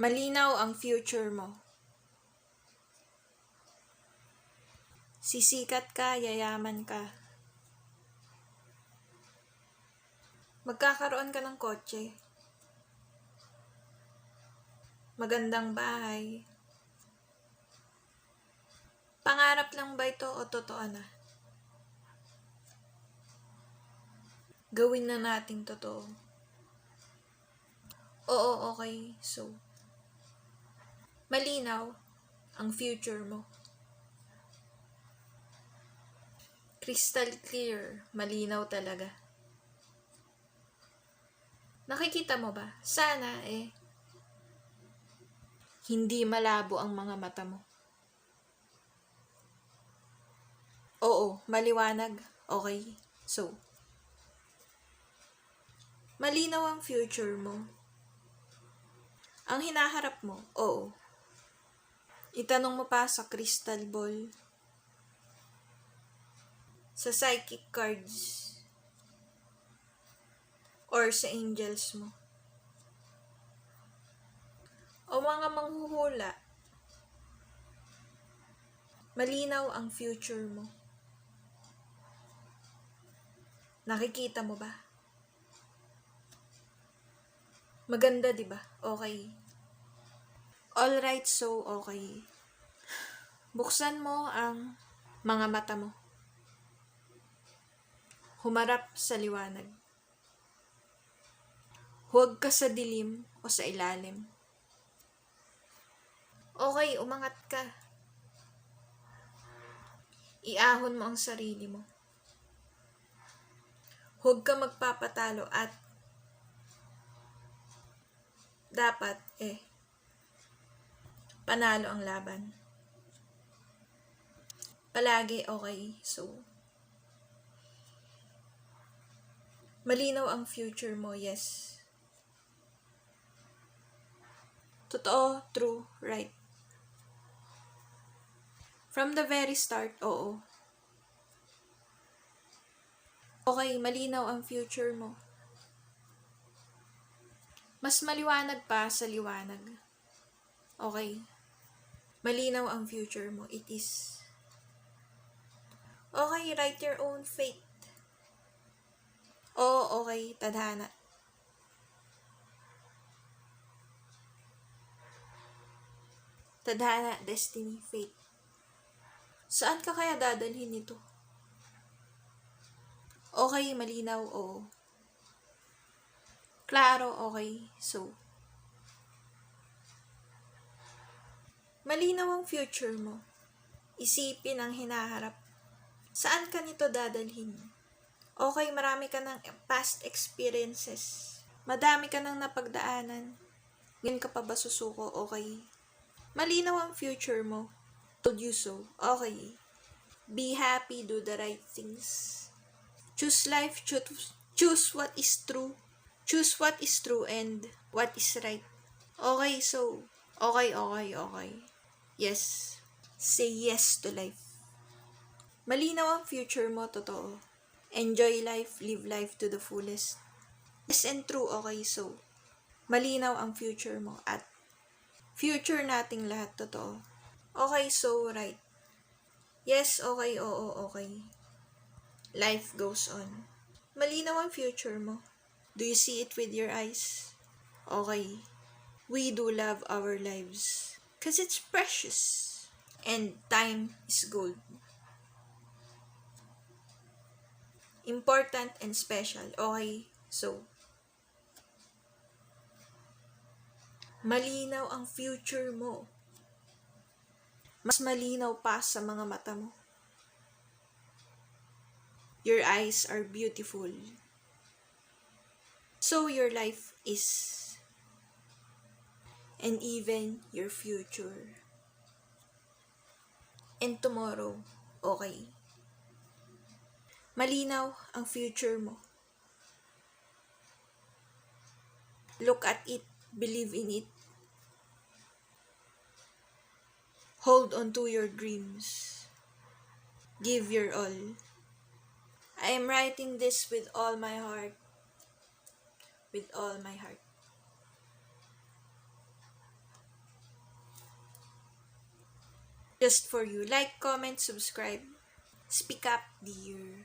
Malinaw ang future mo. Sisikat ka, yayaman ka. Magkakaroon ka ng kotse. Magandang bahay. Pangarap lang ba ito o totoo na? Gawin na nating totoo. Oo, okay, so. Malinaw ang future mo. Crystal clear, malinaw talaga. Nakikita mo ba? Sana hindi malabo ang mga mata mo. Oo, maliwanag. Okay, so. Malinaw ang future mo. Ang hinaharap mo, oo. Itanong mo pa sa crystal ball, sa psychic cards, or sa angels mo. O mga manghuhula, malinaw ang future mo. Nakikita mo ba? Maganda, di ba? Okay. Alright, so okay. Buksan mo ang mga mata mo. Humarap sa liwanag. Huwag ka sa dilim o sa ilalim. Okay, umangat ka. Iahon mo ang sarili mo. Huwag ka magpapatalo at dapat panalo ang laban. Palagi okay, so. Malinaw ang future mo, yes. Totoo, true, right. From the very start, oo. Okay, malinaw ang future mo. Mas maliwanag pa sa liwanag. Okay. Malinaw ang future mo. It is. Okay, write your own fate. Oo, okay, tadhana. Tadhana, destiny, fate. Saan ka kaya dadalhin nito? Okay, malinaw, oo. Klaro, okay, so. Malinaw ang future mo. Isipin ang hinaharap. Saan ka nito dadalhin? Okay, marami ka ng past experiences. Madami ka ng napagdaanan. Ngayon ka pa ba susuko? Okay. Malinaw ang future mo. Told you so. Okay. Be happy, do the right things. Choose life, choose what is true. Choose what is true and what is right. Okay, so. Okay. Yes. Say yes to life. Malinaw ang future mo, totoo. Enjoy life, live life to the fullest. Yes and true, okay, so. Malinaw ang future mo at future nating lahat, totoo. Okay, so, right. Yes, okay, oo, okay. Life goes on. Malinaw ang future mo. Do you see it with your eyes? Okay. We do love our lives. 'Cause it's precious. And time is gold. Important and special. Okay, so. Malinaw ang future mo. Mas malinaw pa sa mga mata mo. Your eyes are beautiful. So your life is. And even your future. And tomorrow, okay. Malinaw ang future mo. Look at it, believe in it. Hold on to your dreams. Give your all. I am writing this with all my heart. With all my heart. just for you. Like, comment, subscribe. Speak up, dear.